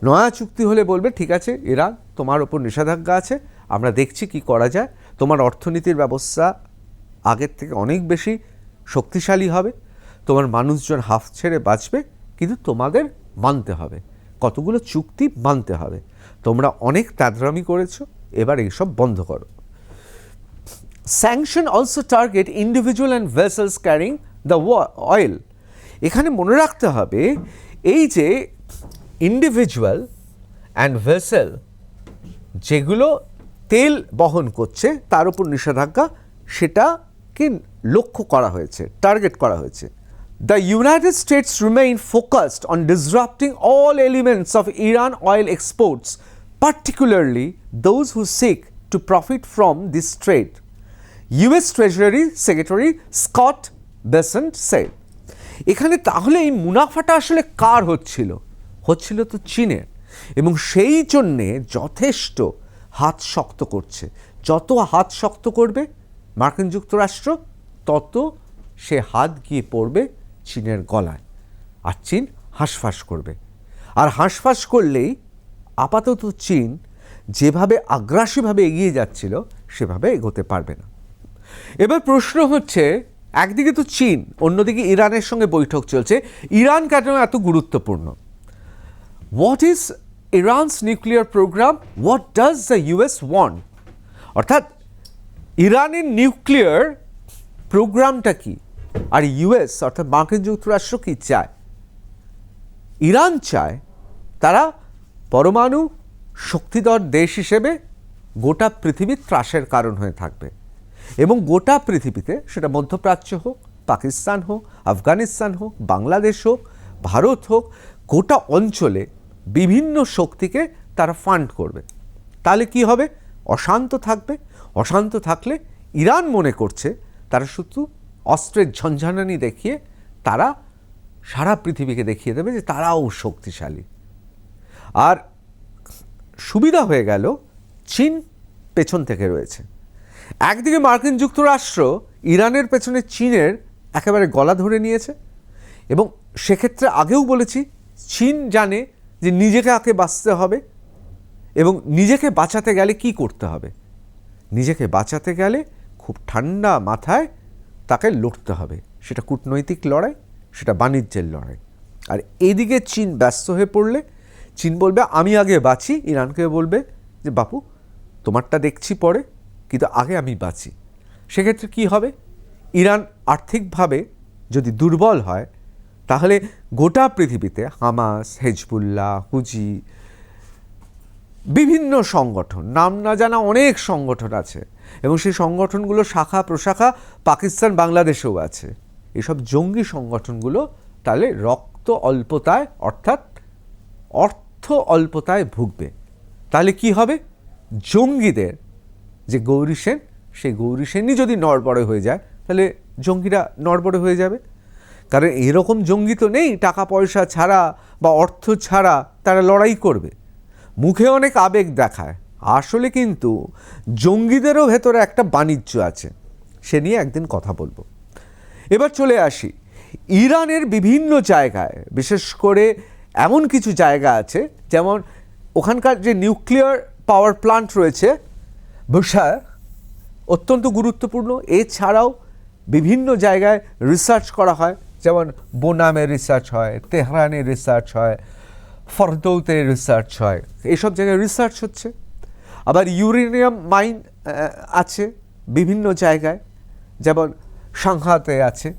নয়া চুক্তি হলে বলবে ঠিক আছে ইরান, তোমার ওপর নিষেধাজ্ঞা আছে, আমরা দেখছি কি করা যায়, তোমার অর্থনীতির ব্যবস্থা আগের থেকে অনেক বেশি শক্তিশালী হবে, তোমার মানুষজন হাফ ছেড়ে বাঁচবে, কিন্তু তোমাদের মানতে হবে, কতগুলো চুক্তি মানতে হবে, তোমরা অনেক তাদরামি করেছো, এবার এইসব বন্ধ করো। Sanction also target individual and vessels carrying the oil. এখানে মনে রাখতে হবে এই যে ইন্ডিভিজুয়াল অ্যান্ড ভেসেল যেগুলো তেল বহন করছে তার উপর নিষেধাজ্ঞা, সেটাকে লক্ষ্য করা হয়েছে, টার্গেট করা হয়েছে। The United States remain focused on disrupting all elements of Iran oil exports, particularly those who seek to profit from this trade, US Treasury Secretary Scott Bessent said. এখানে তাহলে এই মুনাফাটা আসলে কার হচ্ছিল? হচ্ছিল তো চীনের, এবং সেই জন্যে যথেষ্ট হাত শক্ত করছে। যত হাত শক্ত করবে মার্কিন যুক্তরাষ্ট্র, তত সে হাত গিয়ে পড়বে চীনের গলায়, আর চীন হাঁসফাঁস করবে। আর হাঁসফাঁস করলেই আপাতত চীন যেভাবে আগ্রাসীভাবে এগিয়ে যাচ্ছিল সেভাবে এগোতে পারবে না। এবার প্রশ্ন হচ্ছে, একদিকে তো চীন, অন্যদিকে ইরানের সঙ্গে বৈঠক চলছে। ইরান কেন এত গুরুত্বপূর্ণ? What is Iran's nuclear programme? What does the US want? অর্থাৎ ইরানের নিউক্লিয়ার প্রোগ্রামটা কি, আর ইউএস অর্থাৎ মার্কিন যুক্তরাষ্ট্র কি চায়? ইরান চায় তারা পরমাণু শক্তিধর দেশ হিসেবে গোটা পৃথিবীর ত্রাসের কারণ হয়ে থাকবে, এবং গোটা পৃথিবীতে, সেটা মধ্যপ্রাচ্য হোক, পাকিস্তান হোক, আফগানিস্তান হোক, বাংলাদেশ হোক, ভারত হোক, গোটা অঞ্চলে বিভিন্ন শক্তিকে তারা ফান্ড করবে। তাহলে কি হবে? অশান্ত থাকবে। অশান্ত থাকলে ইরান মনে করছে তারা শুধু অস্ত্রের ঝঞ্ঝানানি দেখিয়ে তারা সারা পৃথিবীকে দেখিয়ে দেবে যে তারাও শক্তিশালী। আর সুবিধা হয়ে গেল চীন পেছন থেকে রয়েছে। একদিকে মার্কিন যুক্তরাষ্ট্র ইরানের পেছনে চীনের একেবারে গলা ধরে নিয়েছে, এবং সেক্ষেত্রে আগেও বলেছি চীন জানে যে নিজেকে আগে বাঁচতে হবে, এবং নিজেকে বাঁচাতে গেলে কি করতে হবে? নিজেকে বাঁচাতে গেলে খুব ঠান্ডা মাথায় তাকে লড়তে হবে। সেটা কূটনৈতিক লড়াই, সেটা বাণিজ্যের লড়াই। আর এদিকে চীন ব্যস্ত হয়ে পড়লে চীন বলবে আমি আগে বাঁচি, ইরানকে বলবে যে বাপু তোমারটা দেখছি পরে, কিন্তু আগে আমি বাঁচি। সেক্ষেত্রে কি হবে? ইরান আর্থিকভাবে যদি দুর্বল হয় তাহলে গোটা পৃথিবীতে হামাস, হেজবুল্লাহ, হুজি, বিভিন্ন সংগঠন, নাম না জানা অনেক সংগঠন আছে, এবং সেই সংগঠনগুলো শাখা প্রশাখা পাকিস্তান, বাংলাদেশেও আছে। এসব জঙ্গি সংগঠনগুলো তাহলে রক্ত অল্পতায় অর্থাৎ অর্থ অল্পতায় ভুগবে। তাহলে কি হবে? জঙ্গিদের যে গৌরী সেন, সেই গৌরী সেনই যদি নড়বড়ে হয়ে যায় তাহলে জঙ্গিরা নড়বড়ে হয়ে যাবে। কারণ এরকম জঙ্গি তো নেই টাকা পয়সা ছাড়া বা অর্থ ছাড়া তারা লড়াই করবে। মুখে অনেক আবেগ দেখায়, আসলে কিন্তু জঙ্গিদেরও ভেতরে একটা বাণিজ্য আছে, সে নিয়ে একদিন কথা বলবো। এবার চলে আসি ইরানের বিভিন্ন জায়গায়, বিশেষ করে এমন কিছু জায়গা আছে যেমন ওখানকার যে নিউক্লিয়ার পাওয়ার প্লান্ট রয়েছে বুশার, অত্যন্ত গুরুত্বপূর্ণ। এছাড়াও বিভিন্ন জায়গায় রিসার্চ করা হয়, যেমন বোনামে রিসার্চ হয়, তেহরানে রিসার্চ হয়, ফরদৌতে রিসার্চ হয়, এইসব জায়গায় রিসার্চ হচ্ছে। আবার ইউরেনিয়াম মাইন আছে বিভিন্ন জায়গায়, যেমন সাংহাতে আছে,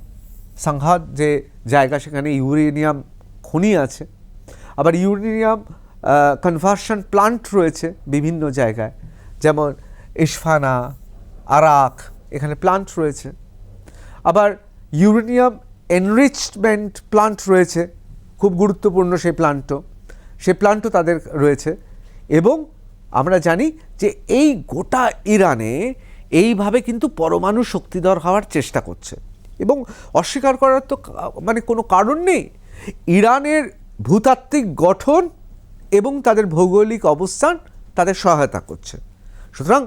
সাংহাত যে জায়গা সেখানে ইউরেনিয়াম খনি আছে। আবার ইউরেনিয়াম কনভার্সন প্লান্ট রয়েছে বিভিন্ন জায়গায়, যেমন ইস্ফানা, আরাক, এখানে প্লান্ট রয়েছে। আবার ইউরেনিয়াম এনরিচমেন্ট প্লান্ট রয়েছে, খুব গুরুত্বপূর্ণ সেই প্লান্টও তাদের রয়েছে। এবং আমরা জানি যে এই গোটা ইরানে এইভাবে কিন্তু পরমাণু শক্তিধর হওয়ার চেষ্টা করছে, এবং অস্বীকার করার তো মানে কোনো কারণ নেই। ইরানের ভূতাত্ত্বিক গঠন এবং তাদের ভৌগোলিক অবস্থান তাদের সহায়তা করছে। সুতরাং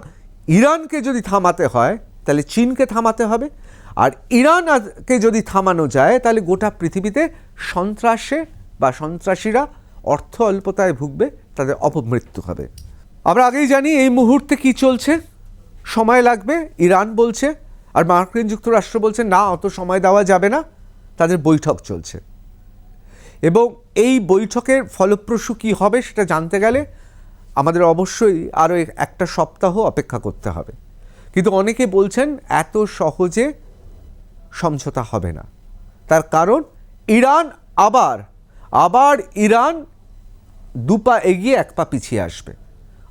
ইরানকে যদি থামাতে হয় তাহলে চীনকে থামাতে হবে, আর ইরানকে যদি থামানো যায় তাহলে গোটা পৃথিবীতে সন্ত্রাসে বা সন্ত্রাসীরা অর্থ অল্পতায় ভুগবে, তাদের অপমৃত্যু হবে। আমরা আগেই জানি এই মুহূর্তে কি চলছে, সময় লাগবে ইরান বলছে, আর মার্কিন যুক্তরাষ্ট্র বলছে না অত সময় দেওয়া যাবে না, তাদের বৈঠক চলছে। এবং এই বৈঠকের ফলপ্রসূ কী হবে সেটা জানতে গেলে আমাদের অবশ্যই আরও একটা সপ্তাহ অপেক্ষা করতে হবে। কিন্তু অনেকে বলছেন এত সহজে সমঝোতা হবে না। তার কারণ ইরান আবার ইরান দুপা এগিয়ে এক পা পিছিয়ে আসবে।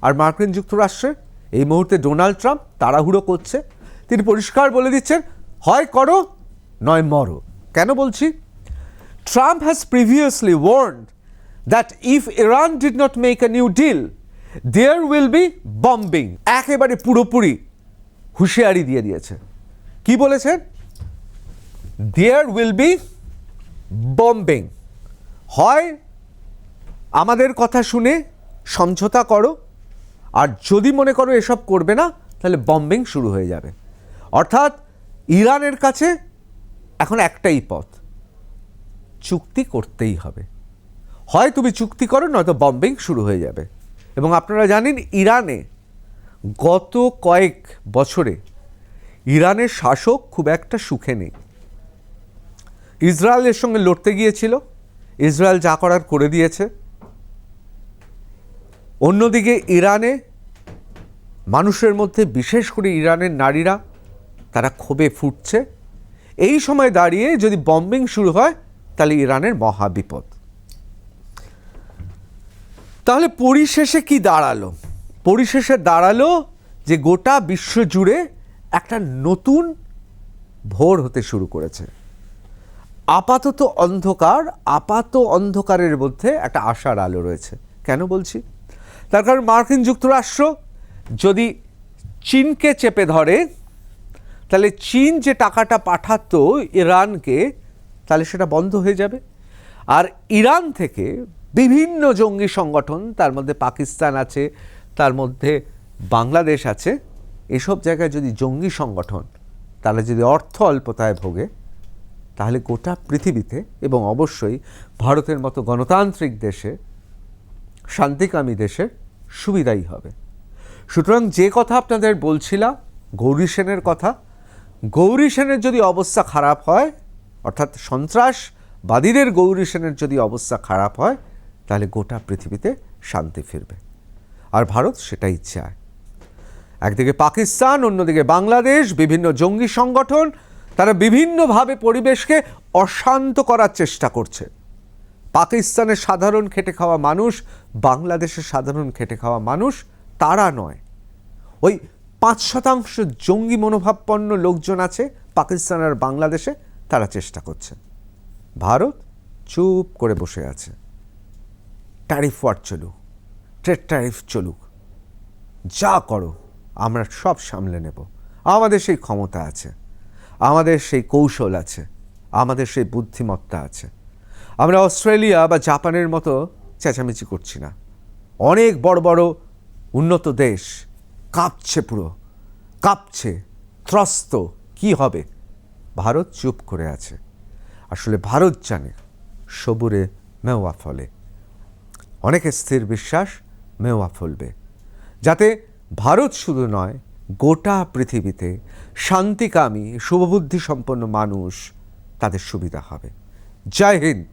আর মার্কিন যুক্তরাষ্ট্রে এই মুহূর্তে ডোনাল্ড ট্রাম্প তাড়াহুড়ো করছে। তিনি পরিষ্কার বলে দিচ্ছেন, হয় করো নয় মরো। কেন বলছি? Trump has previously warned that if Iran did not make a new deal, there will be bombing. একেবারে পুরোপুরি হুঁশিয়ারি দিয়ে দিয়েছে। কি বলেছেন? There will be bombing. হয় আমাদের কথা শুনে সমঝোতা করো, আর যদি মনে করো এসব করবে না তাহলে বম্বিং শুরু হয়ে যাবে। অর্থাৎ ইরানের কাছে এখন একটাই পথ, চুক্তি করতেই হবে। হয় তুমি চুক্তি করো, নয়তো বম্বিং শুরু হয়ে যাবে। এবং আপনারা জানেন ইরানে গত কয়েক বছরে ইরানের শাসক খুব একটা সুখে নেই। ইসরায়েলের সঙ্গে লড়তে গিয়েছিল, ইসরায়েল যা করার করে দিয়েছে। অন্যদিকে ইরানে মানুষের মধ্যে, বিশেষ করে ইরানের নারীরা, তারা ক্ষোভে ফুটছে। এই সময় দাঁড়িয়ে যদি বম্বিং শুরু হয় তাহলে ইরানের মহা বিপদ। তাহলে পরিশেষে কি দাঁড়ালো? পরিশেষে দাঁড়ালো যে গোটা বিশ্ব জুড়ে একটা নতুন ভোর হতে শুরু করেছে। আপাতত অন্ধকারের মধ্যে একটা আশার আলো রয়েছে। কেন বলছি? তার কারণ মার্কিন যুক্তরাষ্ট্র যদি চীনকে চেপে ধরে, তাহলে চীন যে টাকাটা পাঠাতো ইরানকে, তাহলে সেটা বন্ধ হয়ে যাবে। আর ইরান থেকে বিভিন্ন জঙ্গি সংগঠন, তার মধ্যে পাকিস্তান আছে, তার মধ্যে বাংলাদেশ আছে, এসব জায়গায় যদি জঙ্গি সংগঠন তারা যদি অর্থ অল্পতায় ভোগে, তাহলে গোটা পৃথিবীতে এবং অবশ্যই ভারতের মতো গণতান্ত্রিক দেশে, শান্তিকামী দেশে সুবিধাই হবে। সুতরাং যে কথা আপনাদের বলছিলাম, গৌরী সেনের কথা, গৌরী সেনের যদি অবস্থা খারাপ হয়, অর্থাৎ সন্ত্রাসবাদীদের গৌরী সেনের যদি অবস্থা খারাপ হয়, তাহলে গোটা পৃথিবীতে শান্তি ফিরবে। আর ভারত সেটাই চায়। একদিকে পাকিস্তান, অন্যদিকে বাংলাদেশ, বিভিন্ন জঙ্গি সংগঠন, তারা বিভিন্নভাবে পরিবেশকে অশান্ত করার চেষ্টা করছে। পাকিস্তানের সাধারণ খেটে খাওয়া মানুষ, বাংলাদেশের সাধারণ খেটে খাওয়া মানুষ তারা নয়। ওই 5% জঙ্গি মনোভাবপন্ন লোকজন আছে পাকিস্তান আর বাংলাদেশে, তারা চেষ্টা করছে। ভারত চুপ করে বসে আছে। ট্যারিফ ওয়ার চলুক, ট্রেড ট্যারিফ চলুক, যা করো আমরা সব সামলে নেব। আমাদের সেই ক্ষমতা আছে, আমাদের সেই কৌশল আছে, আমাদের সেই বুদ্ধিমত্তা আছে। আমরা অস্ট্রেলিয়া বা জাপানের মতো চেঁচামেচি করছি না। অনেক বড় বড় উন্নত দেশ কাঁপছে, পুরো কাঁপছে, ত্রস্ত। কি হবে? ভারত চুপ করে আছে। আসলে ভারত জানে সবুরে মেওয়া ফলে। অনেকে স্থির বিশ্বাস মেওয়া ফলবে, যাতে ভারত শুধু নয়, গোটা পৃথিবীতে শান্তিকামী, শুভবুদ্ধি সম্পন্ন মানুষ, তাদের সুবিধা হবে। জয় হিন্দ।